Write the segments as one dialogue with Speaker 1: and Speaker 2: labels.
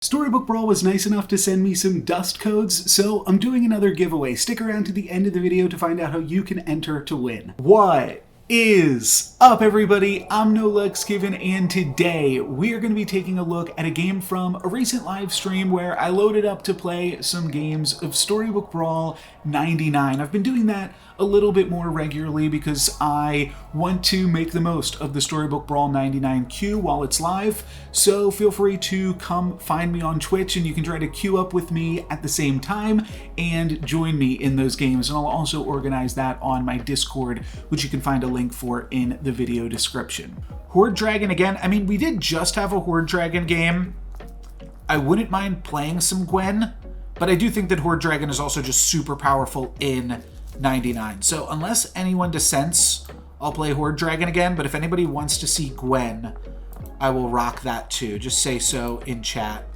Speaker 1: Storybook Brawl was nice enough to send me some dust codes, so I'm doing another giveaway. Stick around to the end of the video to find out how you can enter to win. What is up, everybody? I'm NoLucksGiven, and today we are going to be taking a look at a game from a recent live stream where I loaded up to play some games of Storybook Brawl 99. I've been doing that a little bit more regularly because I want to make the most of the Storybook Brawl 99 queue while it's live, so feel free to come find me on Twitch and you can try to queue up with me at the same time and join me in those games, and I'll also organize that on my Discord, which you can find a link for in the video description. Hoard Dragon again. I mean, we did just have a Hoard Dragon game. I wouldn't mind playing some Gwen, but I do think that Hoard Dragon is also just super powerful in 99. So unless anyone dissents, I'll play Hoard Dragon again, but if anybody wants to see Gwen, I will rock that too. Just say so in chat.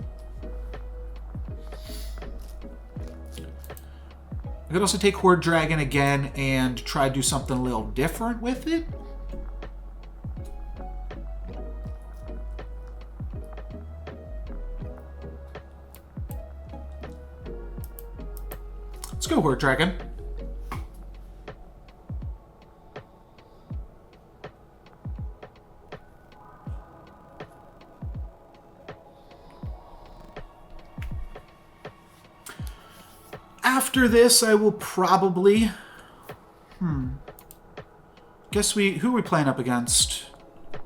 Speaker 1: I could also take Hoard Dragon again and try to do something a little different with it. Let's go Hoard Dragon. After this, I will probably... who are we playing up against? I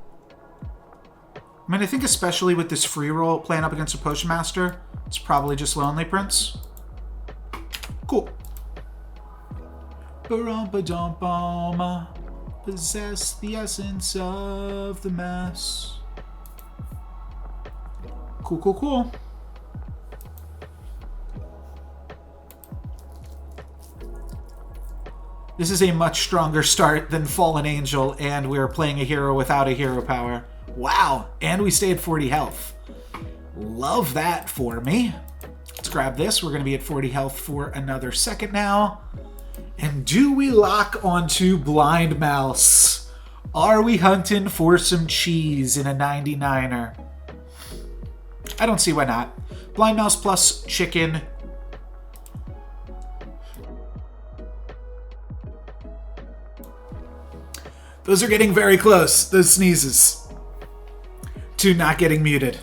Speaker 1: mean, I think especially with this free roll playing up against a Potion Master, it's probably just Lonely Prince. Cool. Ba-rum-ba-dum-bum. Possess the essence of the mess. Cool, cool, cool. This is a much stronger start than Fallen Angel, and we're playing a hero without a hero power. Wow, and we stay at 40 health. Love that for me. Let's grab this. We're going to be at 40 health for another second now. And do we lock onto Blind Mouse? Are we hunting for some cheese in a 99er? I don't see why not. Blind Mouse plus chicken. Those are getting very close, those sneezes, to not getting muted.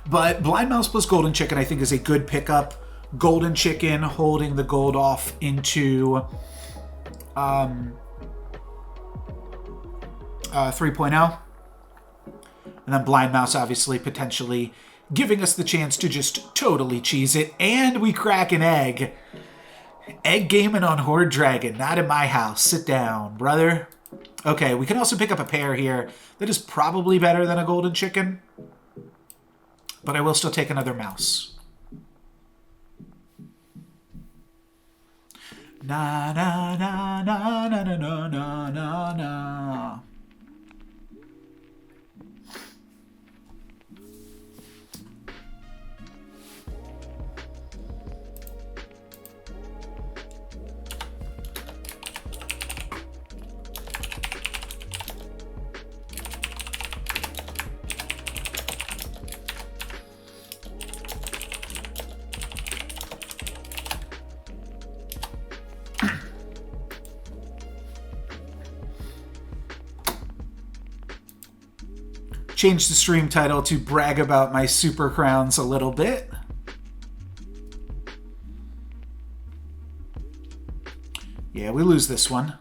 Speaker 1: But Blind Mouse plus Golden Chicken I think is a good pickup. Golden Chicken holding the gold off into 3.0. And then Blind Mouse obviously potentially giving us the chance to just totally cheese it. And we crack an egg. Egg gaming on Hoard Dragon, not in my house. Sit down, brother. Okay, we can also pick up a pair here. That is probably better than a Golden Chicken. But I will still take another mouse. Na na na na na na na na na na. Change the stream title to brag about my super crowns a little bit. Yeah, we lose this one.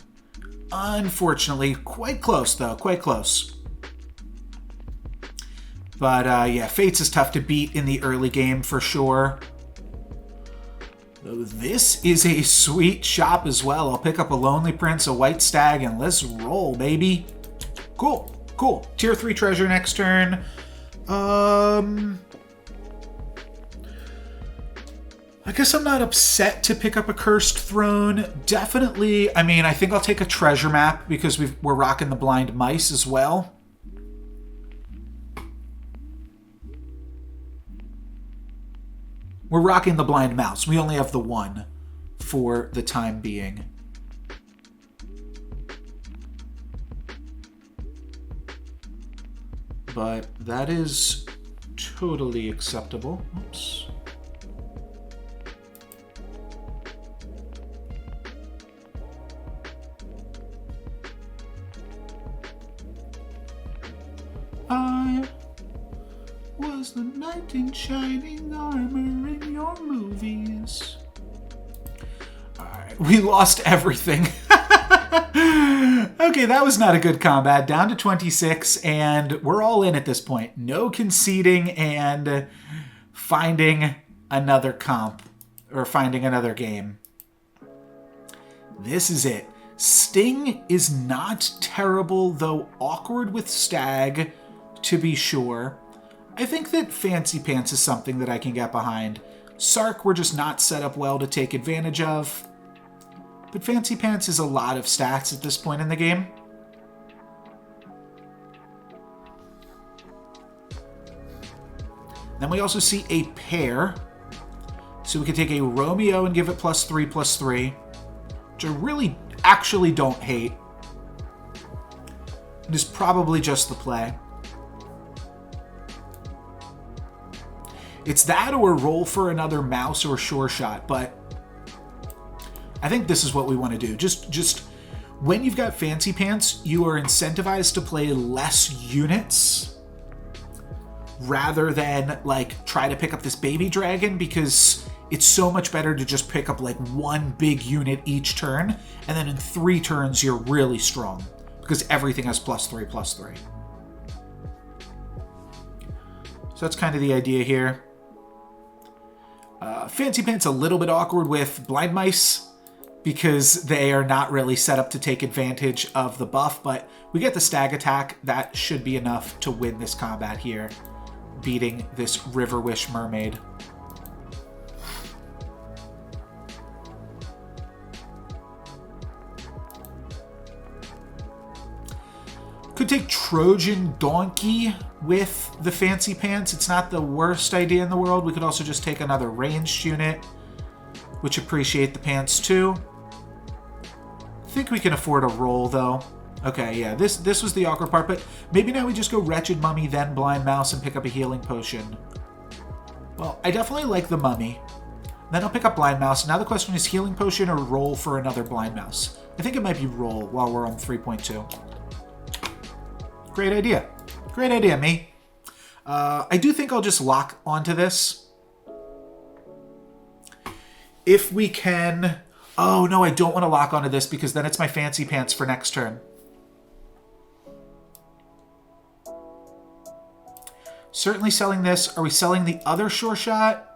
Speaker 1: Unfortunately, quite close though, quite close. But yeah, Fates is tough to beat in the early game for sure. Though this is a sweet shop as well. I'll pick up a Lonely Prince, a White Stag, and let's roll, baby. Cool. Cool. Tier 3 treasure next turn. I guess I'm not upset to pick up a Cursed Throne. Definitely, I mean, I think I'll take a treasure map because we're rocking the Blind Mice as well. We're rocking the Blind Mouse. We only have the one for the time being. But that is totally acceptable. Oops. I was the knight in shining armor in your movies. Alright, we lost everything. Okay, that was not a good combat. Down to 26, and we're all in at this point. No conceding and finding another comp, or finding another game. This is it. Sting is not terrible, though awkward with Stag, to be sure. I think that Fancy Pants is something that I can get behind. Sark, we're just not set up well to take advantage of. But Fancy Pants is a lot of stats at this point in the game. Then we also see a pair. So we can take a Romeo and give it +3/+3. Which I really actually don't hate. It is probably just the play. It's that or roll for another mouse or sure shot, but I think this is what we want to do. Just when you've got Fancy Pants, you are incentivized to play less units rather than like try to pick up this baby dragon, because it's so much better to just pick up like one big unit each turn, and then in 3 turns you're really strong because everything has +3/+3. So that's kind of the idea here. Fancy Pants a little bit awkward with Blind Mice because they are not really set up to take advantage of the buff, but we get the Stag attack. That should be enough to win this combat here, beating this River Wish Mermaid. Could take Trojan Donkey with the Fancy Pants. It's not the worst idea in the world. We could also just take another ranged unit, which appreciate the pants too. I think we can afford a roll though. Okay, yeah, this was the awkward part, but maybe now we just go Wretched Mummy, then Blind Mouse, and pick up a healing potion. Well, I definitely like the Mummy. Then I'll pick up Blind Mouse. Now the question is healing potion or roll for another Blind Mouse. I think it might be roll while we're on 3.2. Great idea. Great idea, me. I do think I'll just lock onto this. If we can... Oh, no, I don't want to lock onto this because then it's my Fancy Pants for next turn. Certainly selling this. Are we selling the other Sure Shot?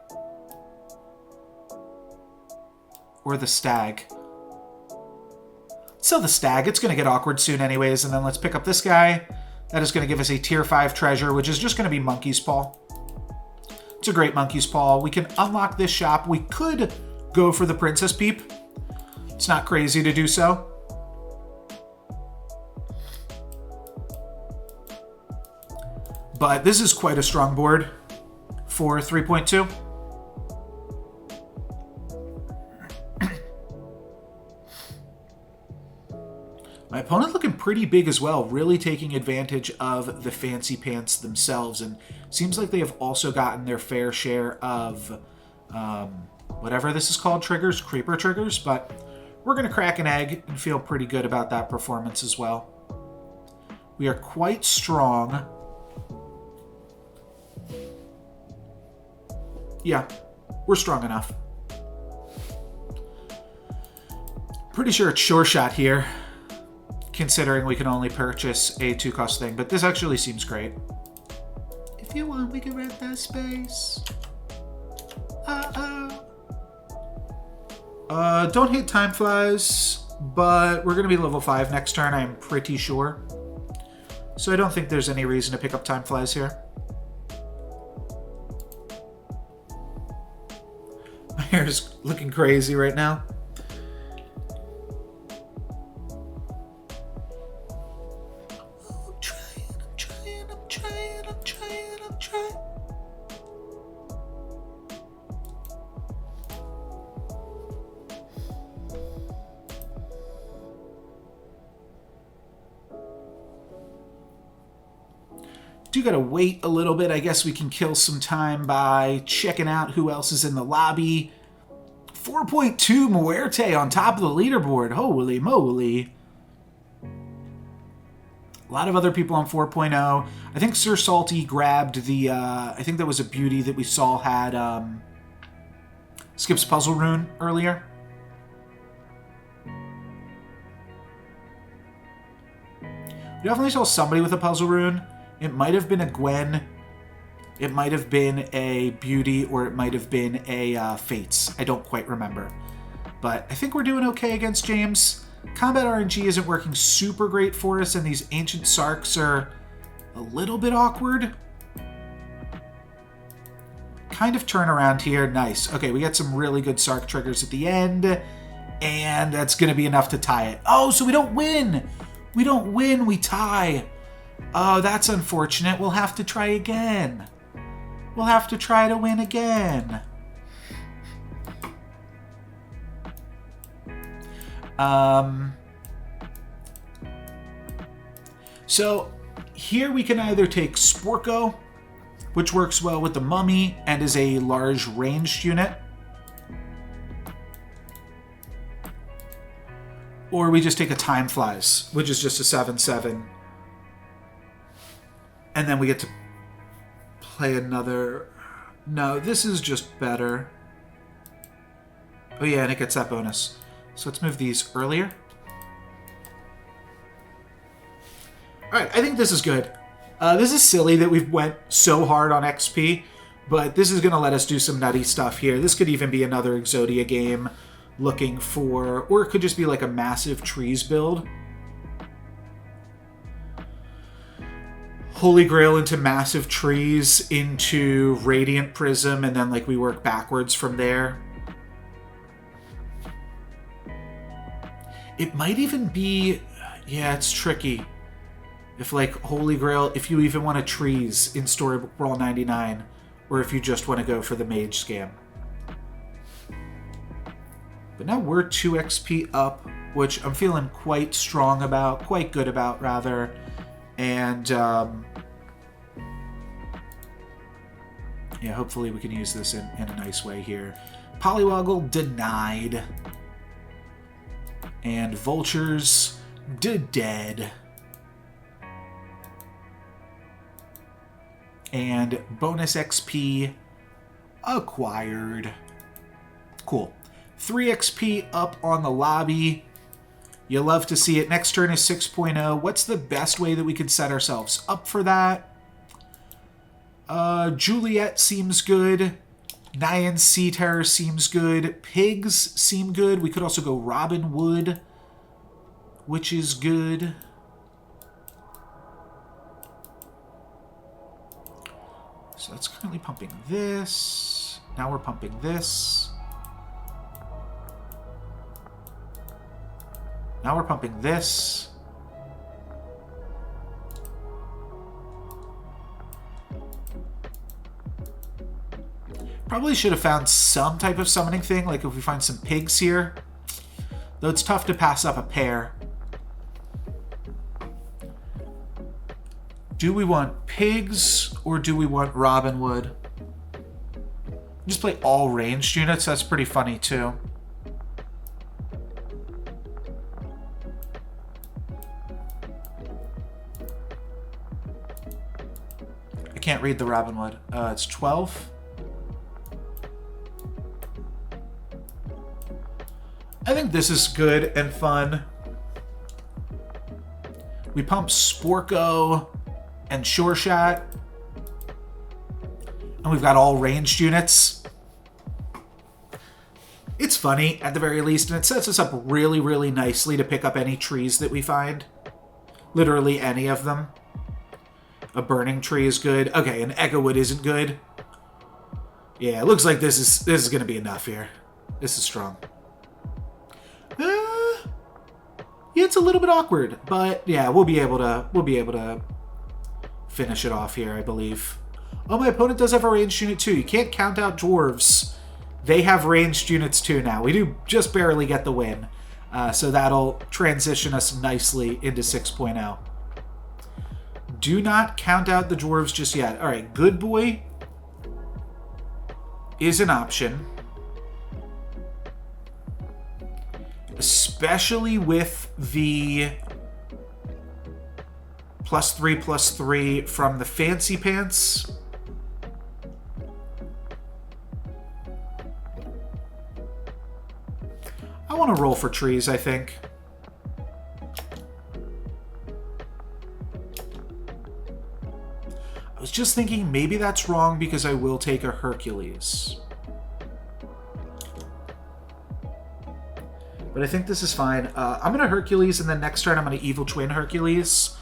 Speaker 1: Or the Stag? Sell the Stag. It's going to get awkward soon anyways. And then let's pick up this guy. That is going to give us a tier 5 treasure, which is just going to be Monkey's Paw. It's a great Monkey's Paw. We can unlock this shop. We could go for the Princess Peep. It's not crazy to do so. But this is quite a strong board for 3.2. My opponent looking pretty big as well, really taking advantage of the Fancy Pants themselves, and seems like they have also gotten their fair share of whatever this is called, triggers, creeper triggers, but we're going to crack an egg and feel pretty good about that performance as well. We are quite strong. Yeah, we're strong enough. Pretty sure it's Sure Shot here, considering we can only purchase a 2-cost thing, but this actually seems great. If you want, we can rent that space. Don't hate Time Flies, but we're going to be level 5 next turn, I'm pretty sure. So I don't think there's any reason to pick up Time Flies here. My hair is looking crazy right now. I'm trying. Do gotta wait a little bit. I guess we can kill some time by checking out who else is in the lobby. 4.2 Muerte on top of the leaderboard. Holy moly. A lot of other people on 4.0. I think Sir Salty grabbed the, I think that was a beauty that we saw had Skip's Puzzle Rune earlier. We definitely saw somebody with a Puzzle Rune. It might have been a Gwen. It might have been a Beauty, or it might have been a Fates. I don't quite remember. But I think we're doing okay against James. Combat RNG isn't working super great for us, and these Ancient Sarks are a little bit awkward. Kind of turn around here. Nice. Okay, we got some really good Sark triggers at the end, and that's going to be enough to tie it. Oh, so we don't win! We don't win, we tie. Oh, that's unfortunate. We'll have to try again. We'll have to try to win again. So here we can either take Sporko, which works well with the Mummy and is a large ranged unit, or we just take a Time Flies, which is just a 7/7. And then we get to play another... No, this is just better. Oh yeah, and it gets that bonus. So let's move these earlier. Alright, I think this is good. This is silly that we've went so hard on XP, but this is going to let us do some nutty stuff here. This could even be another Exodia game looking for... Or it could just be like a massive trees build. Holy Grail into massive trees, into Radiant Prism, and then like we work backwards from there. It might even be... Yeah, it's tricky. If like Holy Grail, if you even want to trees in Storybook Brawl 99, or if you just want to go for the Mage Scam. But now we're 2 XP up, which I'm feeling quite strong about, quite good about, rather. And, yeah, hopefully we can use this in a nice way here. Polywoggle denied. And Vultures dead. And bonus XP acquired. Cool. 3 XP up on the lobby. You love to see it. Next turn is 6.0. What's the best way that we could set ourselves up for that? Juliet seems good. Nyan Sea Terror seems good. Pigs seem good. We could also go Robin Wood, which is good. So that's currently pumping this. Now we're pumping this. Now we're pumping this. Probably should have found some type of summoning thing, like if we find some pigs here. Though it's tough to pass up a pair. Do we want pigs or do we want Robin Wood? Just play all ranged units. That's pretty funny too. I can't read the Robin Wood. It's 12. I think this is good and fun. We pump Sporko and Sure Shot. And we've got all ranged units. It's funny, at the very least, and it sets us up really, really nicely to pick up any trees that we find. Literally any of them. A burning tree is good. Okay, an Echo Wood isn't good. Yeah, it looks like this is going to be enough here. This is strong. Yeah, it's a little bit awkward, but yeah, we'll be able to finish it off here, I believe. Oh, my opponent does have a ranged unit too. You can't count out dwarves. They have ranged units too now. We do just barely get the win, so that'll transition us nicely into 6.0. Do not count out the dwarves just yet. All right, good boy is an option. Especially with the +3/+3 from the fancy pants. I want to roll for trees, I think. I was just thinking maybe that's wrong because I will take a Hercules. But I think this is fine. I'm going to Hercules, and then next turn I'm going to Evil Twin Hercules.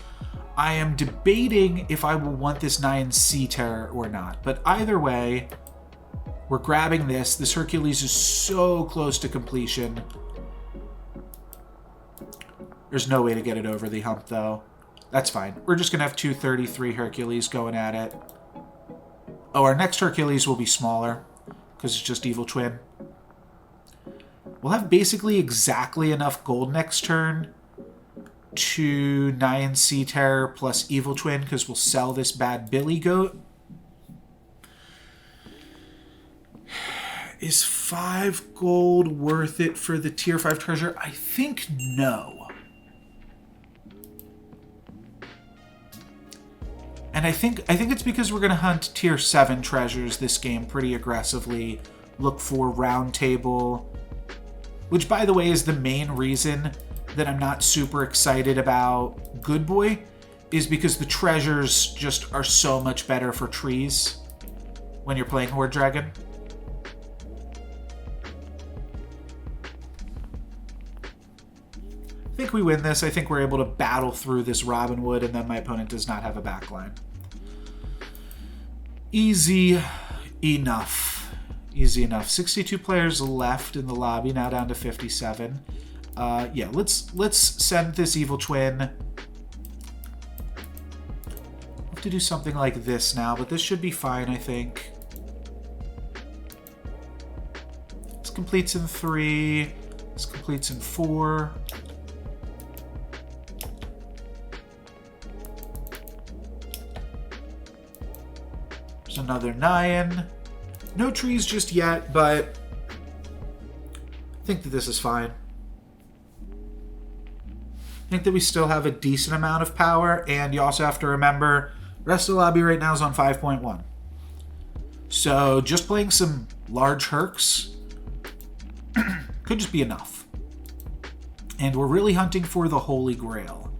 Speaker 1: I am debating if I will want this 9 Sea Terror or not. But either way, we're grabbing this. This Hercules is so close to completion. There's no way to get it over the hump, though. That's fine. We're just going to have 233 Hercules going at it. Oh, our next Hercules will be smaller because it's just Evil Twin. We'll have basically exactly enough gold next turn to 9 Sea Terror plus Evil Twin because we'll sell this bad Billy Goat. Is 5 gold worth it for the tier 5 treasure? I think no. And I think it's because we're going to hunt tier 7 treasures this game pretty aggressively. Look for Round Table, which, by the way, is the main reason that I'm not super excited about Good Boy, is because the treasures just are so much better for trees when you're playing Hoard Dragon. I think we win this. I think we're able to battle through this Robin Wood, and then my opponent does not have a backline. Easy enough. Easy enough. 62 players left in the lobby, now down to 57. Yeah, let's send this Evil Twin. We'll have to do something like this now, but this should be fine, I think. This completes in 3. This completes in 4. There's another 9. No trees just yet, but I think that this is fine. I think that we still have a decent amount of power, and you also have to remember the rest of the lobby right now is on 5.1. So just playing some large Hercs could just be enough. And we're really hunting for the Holy Grail,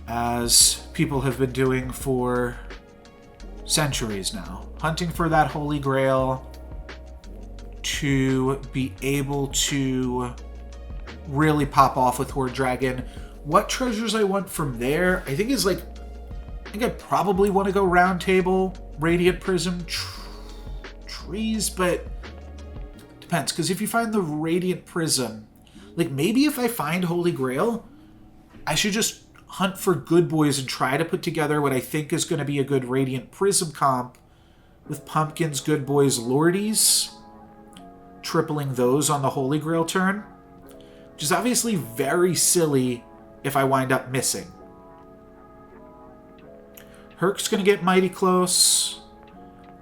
Speaker 1: as people have been doing for centuries now. Hunting for that Holy Grail to be able to really pop off with Hoard Dragon. What treasures I want from there, I think is like, I think I probably want to go Round Table, Radiant Prism, trees, but depends. Because if you find the Radiant Prism, like maybe if I find Holy Grail, I should just hunt for Good Boys and try to put together what I think is going to be a good Radiant Prism comp with Pumpkins, Good Boys, Lordies, tripling those on the Holy Grail turn, which is obviously very silly if I wind up missing. Herc's going to get mighty close.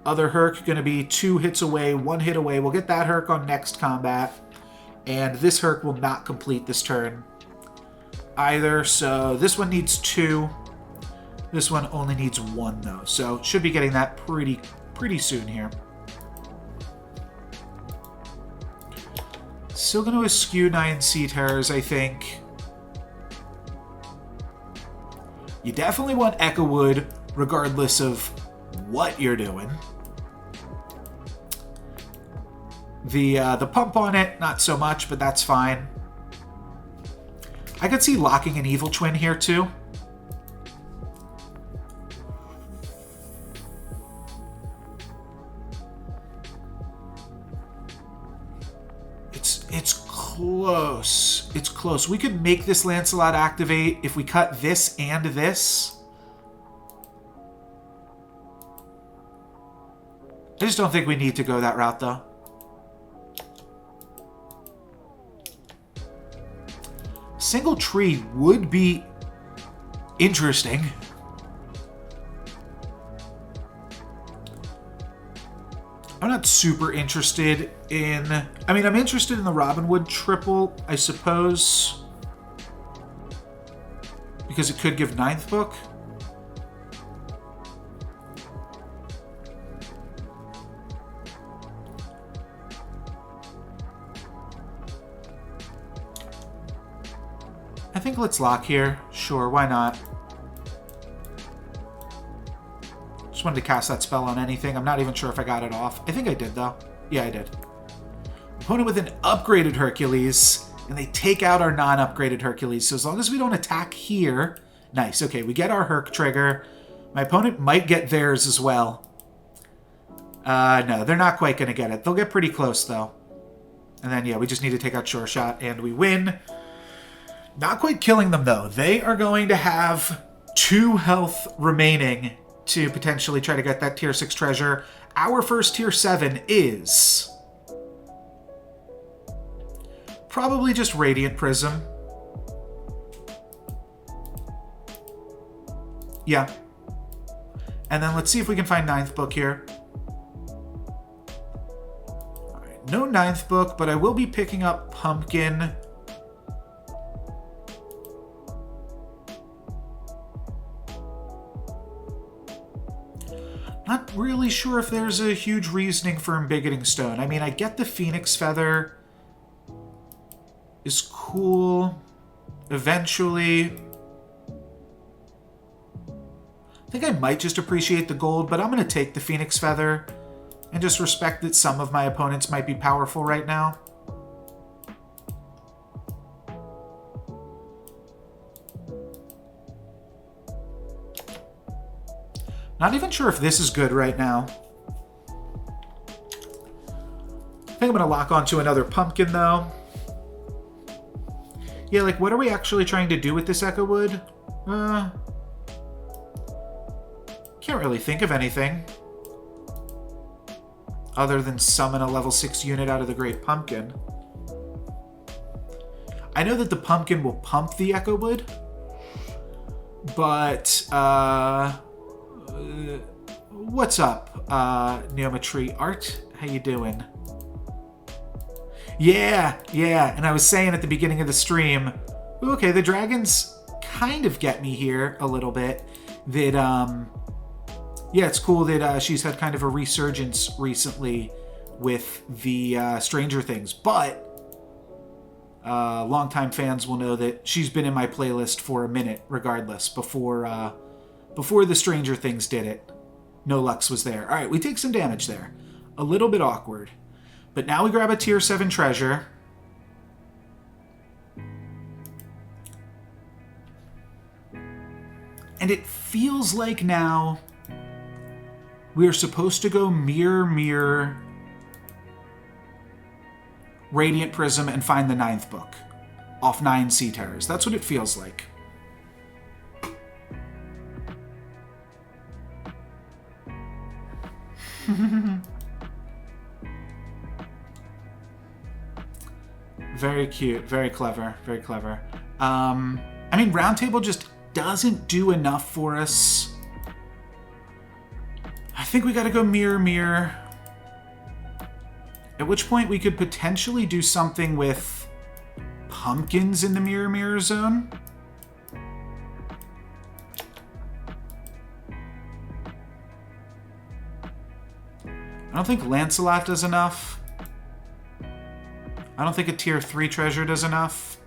Speaker 1: Other Herc going to be 2 hits away, 1 hit away. We'll get that Herc on next combat, and this Herc will not complete this turn either, so this one needs 2. This one only needs 1 though, so should be getting that pretty soon here. Still going to eschew 9 Sea Terrors, I think. You definitely want Echo Wood regardless of what you're doing. The pump on it, not so much, but that's fine. I could see locking an Evil Twin here too. It's close. It's close. We could make this Lancelot activate if we cut this and this. I just don't think we need to go that route though. Single tree would be interesting, I'm not super interested in... I mean, I'm interested in the Robin Hood triple, I suppose. Because it could give ninth book. I think let's lock here. Sure, why not? Just wanted to cast that spell on anything. I'm not even sure if I got it off. I think I did, though. Yeah, I did. Opponent with an upgraded Hercules, and they take out our non-upgraded Hercules. So as long as we don't attack here... Nice, okay, we get our Herc trigger. My opponent might get theirs as well. No, they're not quite going to get it. They'll get pretty close, though. And then, yeah, we just need to take out Sure Shot, and we win. Not quite killing them, though. They are going to have 2 health remaining to potentially try to get that tier 6 treasure. Our first tier 7 is... probably just Radiant Prism. Yeah. And then let's see if we can find 9th book here. Alright, no 9th book, but I will be picking up Pumpkin. Not really sure if there's a huge reasoning for Embiggening Stone. I mean, I get the Phoenix Feather is cool. Eventually. I think I might just appreciate the gold, but I'm going to take the Phoenix Feather and just respect that some of my opponents might be powerful right now. Not even sure if this is good right now. I think I'm going to lock onto another Pumpkin, though. Yeah, like, what are we actually trying to do with this Echo Wood? Can't really think of anything. Other than summon a level 6 unit out of the Great Pumpkin. I know that the Pumpkin will pump the Echo Wood. But, what's up, Neometry Art? How you doing? Yeah, and I was saying at the beginning of the stream, okay, the dragons kind of get me here a little bit. That, yeah, it's cool that she's had kind of a resurgence recently with the Stranger Things, but longtime fans will know that she's been in my playlist for a minute, regardless, before the Stranger Things did it. No Lux was there. All right, we take some damage there. A little bit awkward. But now we grab a tier 7 treasure. And it feels like now we are supposed to go mirror, Radiant Prism and find the 9th book off 9 Sea Terrors. That's what it feels like. Very cute, very clever, very clever. I mean, Roundtable just doesn't do enough for us. I think we gotta go mirror. At which point we could potentially do something with pumpkins in the mirror zone. I don't think Lancelot does enough. I don't think a tier 3 treasure does enough.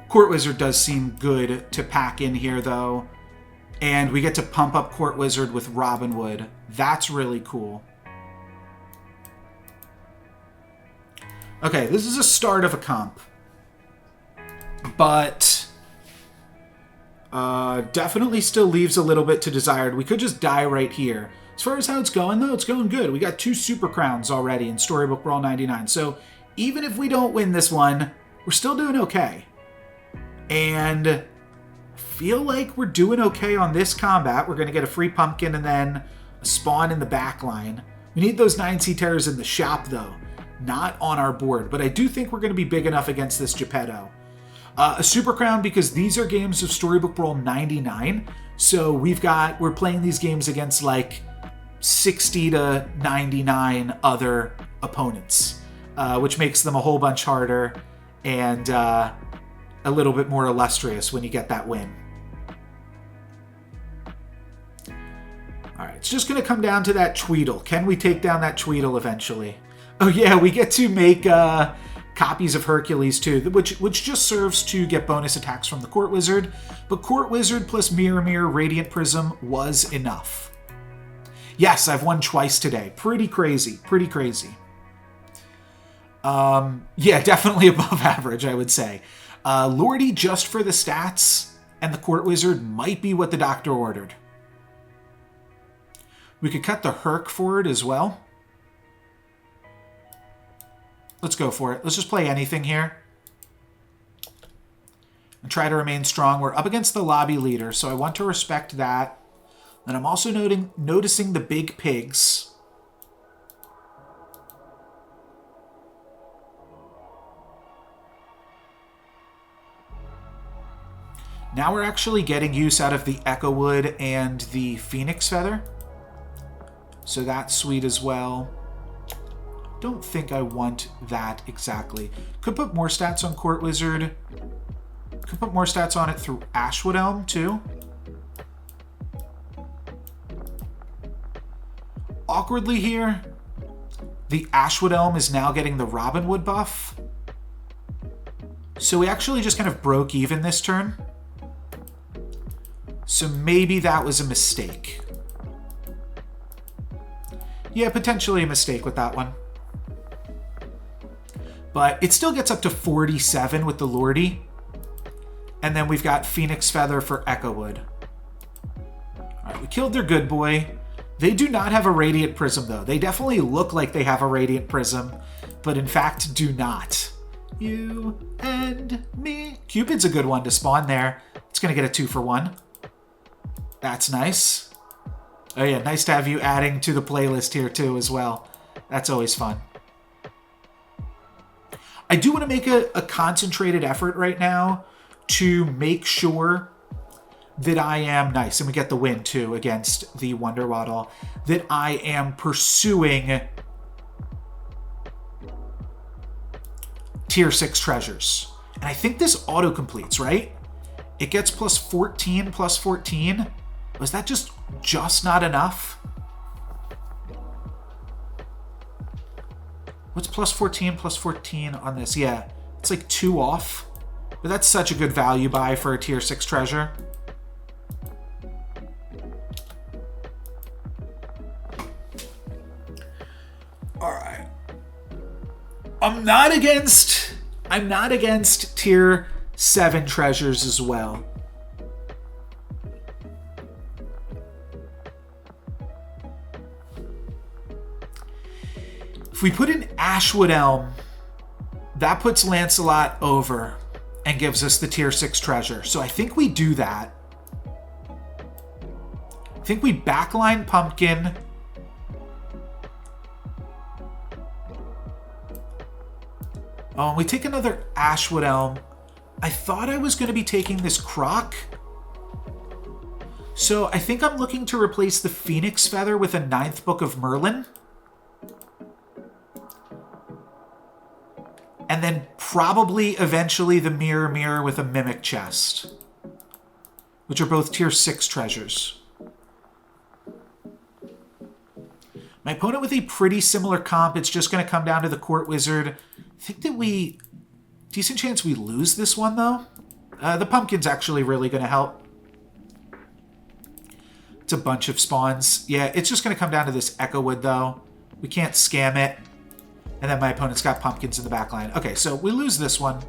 Speaker 1: Court Wizard does seem good to pack in here, though. And we get to pump up Court Wizard with Robin Hood. That's really cool. Okay, this is a start of a comp. But definitely still leaves a little bit to desired. We could just die right here. As far as how it's going, though, it's going good. We got 2 Super Crowns already in Storybook Brawl 99. So even if we don't win this one, we're still doing okay. And I feel like we're doing okay on this combat. We're going to get a free pumpkin and then a spawn in the back line. We need those 9 Sea Terrors in the shop, though. Not on our board. But I do think we're going to be big enough against this Geppetto. A Super Crown because these are games of Storybook Brawl 99. So we're playing these games against like 60 to 99 other opponents, which makes them a whole bunch harder and a little bit more illustrious when you get that win. All right, it's just going to come down to that Tweedle. Can we take down that Tweedle eventually? Oh yeah, we get to make copies of Hercules too, which just serves to get bonus attacks from the Court Wizard, but Court Wizard plus Mirror Radiant Prism was enough. Yes, I've won twice today. Pretty crazy, pretty crazy. Yeah, definitely above average, I would say. Lordy just for the stats, and the Court Wizard might be what the doctor ordered. We could cut the Herc for it as well. Let's go for it. Let's just play anything here. And try to remain strong. We're up against the lobby leader, so I want to respect that. And I'm also noticing the big pigs. Now we're actually getting use out of the Echo Wood and the Phoenix Feather. So that's sweet as well. Don't think I want that exactly. Could put more stats on Court Wizard. Could put more stats on it through Ashwood Elm too. Awkwardly here, the Ashwood Elm is now getting the Robinwood buff. So we actually just kind of broke even this turn. So maybe that was a mistake. Yeah, potentially a mistake with that one. But it still gets up to 47 with the Lordy. And then we've got Phoenix Feather for Echowood. Alright, we killed their good boy. They do not have a Radiant Prism, though. They definitely look like they have a Radiant Prism, but in fact do not. You and me. Cupid's a good one to spawn there. It's going to get a 2-for-1. That's nice. Oh yeah, nice to have you adding to the playlist here too as well. That's always fun. I do want to make a concentrated effort right now to make sure that I am nice, and we get the win too against the Wonder Waddle, that I am pursuing tier 6 treasures. And I think this auto completes, right? It gets plus 14, plus 14. Was that just not enough? What's plus 14 on this? Yeah, it's like 2 off. But that's such a good value buy for a tier 6 treasure. Alright. I'm not against tier 7 treasures as well. If we put in Ashwood Elm, that puts Lancelot over and gives us the tier 6 treasure. So I think we do that. I think we backline Pumpkin. Oh, and we take another Ashwood Elm. I thought I was going to be taking this Croc. So I think I'm looking to replace the Phoenix Feather with a 9th Book of Merlin. And then probably eventually the Mirror with a Mimic Chest, which are both tier 6 treasures. My opponent with a pretty similar comp. It's just going to come down to the Court Wizard. I think that decent chance we lose this one though. The Pumpkin's actually really going to help. It's a bunch of spawns. Yeah, it's just going to come down to this Echowood though. We can't scam it. And then my opponent's got Pumpkins in the back line. Okay, so we lose this one.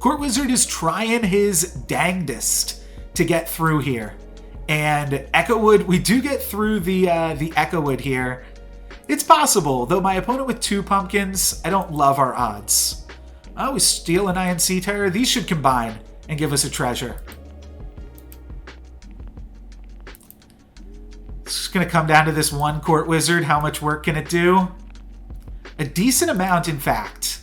Speaker 1: Court Wizard is trying his dangdest to get through here. And Echowood, we do get through the Echowood here. It's possible, though my opponent with 2 Pumpkins, I don't love our odds. Oh, we steal an INC Terror. These should combine and give us a treasure. It's just going to come down to this one Court Wizard. How much work can it do? A decent amount, in fact,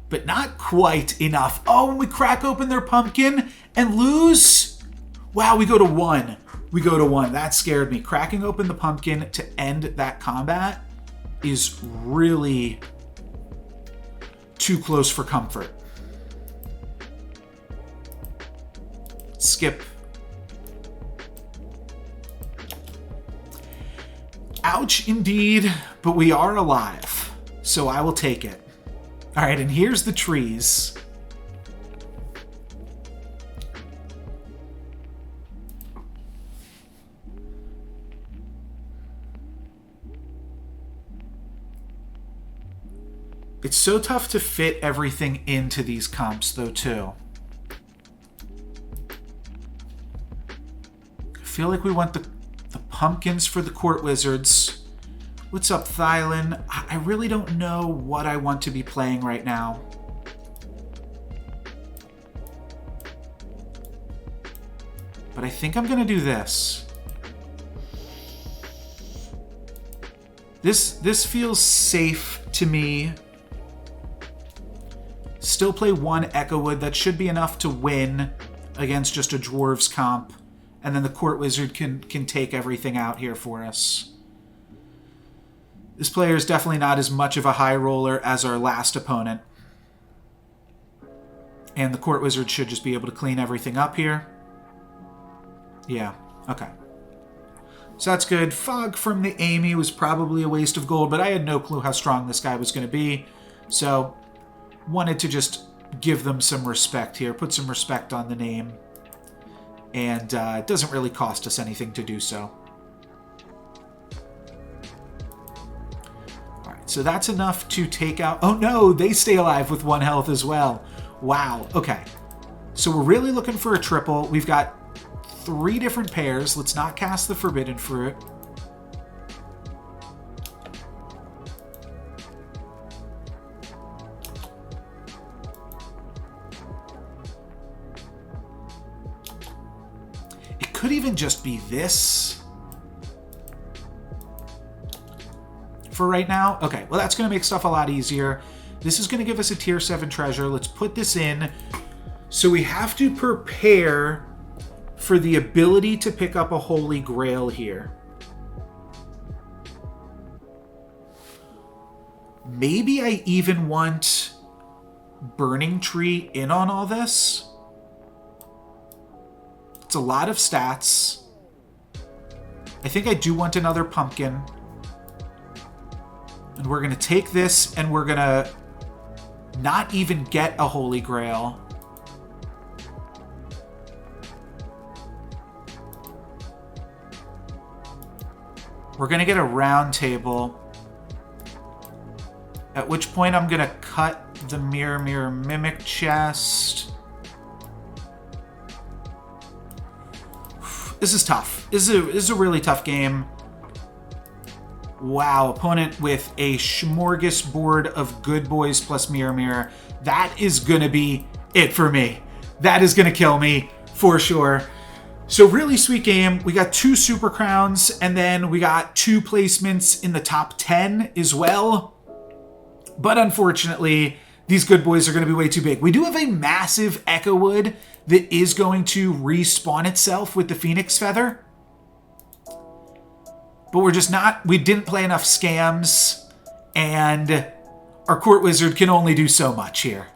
Speaker 1: but not quite enough. Oh, and we crack open their Pumpkin and lose. Wow, we go to 1. We go to 1. That scared me. Cracking open the pumpkin to end that combat is really too close for comfort. Skip. Ouch, indeed, but we are alive, so I will take it. All right, and here's the trees. It's so tough to fit everything into these comps, though, too. I feel like we want the pumpkins for the court wizards. What's up, Thylin? I really don't know what I want to be playing right now. But I think I'm going to do this. This feels safe to me. Still play 1 Echowood. That should be enough to win against just a Dwarves comp. And then the Court Wizard can take everything out here for us. This player is definitely not as much of a high roller as our last opponent. And the Court Wizard should just be able to clean everything up here. Yeah, okay. So that's good. Fog from the Amy was probably a waste of gold, but I had no clue how strong this guy was going to be. So, wanted to just give them some respect here. Put some respect on the name. And it doesn't really cost us anything to do so. Alright, so that's enough to take out... Oh no, they stay alive with 1 health as well. Wow, okay. So we're really looking for a triple. We've got 3 different pairs. Let's not cast the Forbidden Fruit. It could even just be this for right now. Okay, well, that's going to make stuff a lot easier. This is going to give us a tier 7 treasure. Let's put this in. So we have to prepare for the ability to pick up a Holy Grail here. Maybe I even want Burning Tree in on all this. It's a lot of stats. I think I do want another pumpkin. And we're going to take this and we're going to not even get a Holy Grail. We're going to get a round table. At which point I'm going to cut the Mirror Mirror Mimic chest. This is tough. This is a really tough game. Wow, opponent with a smorgasbord of good boys plus Mirror Mirror. That is going to be it for me. That is going to kill me for sure. So really sweet game. We got 2 Super Crowns, and then we got 2 placements in the top 10 as well. But unfortunately, these good boys are going to be way too big. We do have a massive Echowood that is going to respawn itself with the Phoenix Feather. But we're just not... We didn't play enough scams, and our Court Wizard can only do so much here.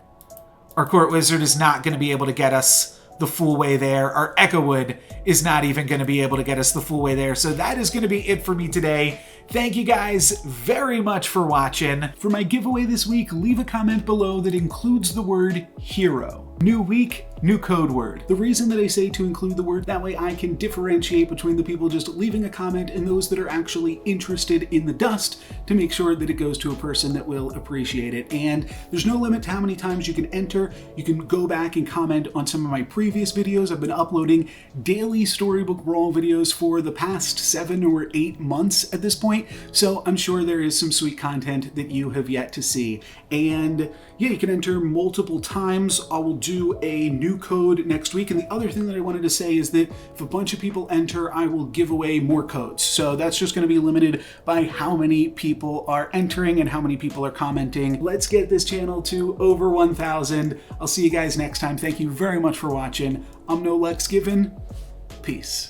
Speaker 1: Our Court Wizard is not going to be able to get us the full way there. Our Echowood is not even going to be able to get us the full way there. So that is going to be it for me today. Thank you guys very much for watching. For my giveaway this week, leave a comment below that includes the word hero. New week, new code word. The reason that I say to include the word, that way I can differentiate between the people just leaving a comment and those that are actually interested in the dust to make sure that it goes to a person that will appreciate it. And there's no limit to how many times you can enter. You can go back and comment on some of my previous videos. I've been uploading daily Storybook Brawl videos for the past 7 or 8 months at this point. So I'm sure there is some sweet content that you have yet to see. And yeah, you can enter multiple times. I will do a new code next week. And the other thing that I wanted to say is that if a bunch of people enter, I will give away more codes. So that's just going to be limited by how many people are entering and how many people are commenting. Let's get this channel to over 1,000. I'll see you guys next time. Thank you very much for watching. I'm NoLucksGiven. Peace.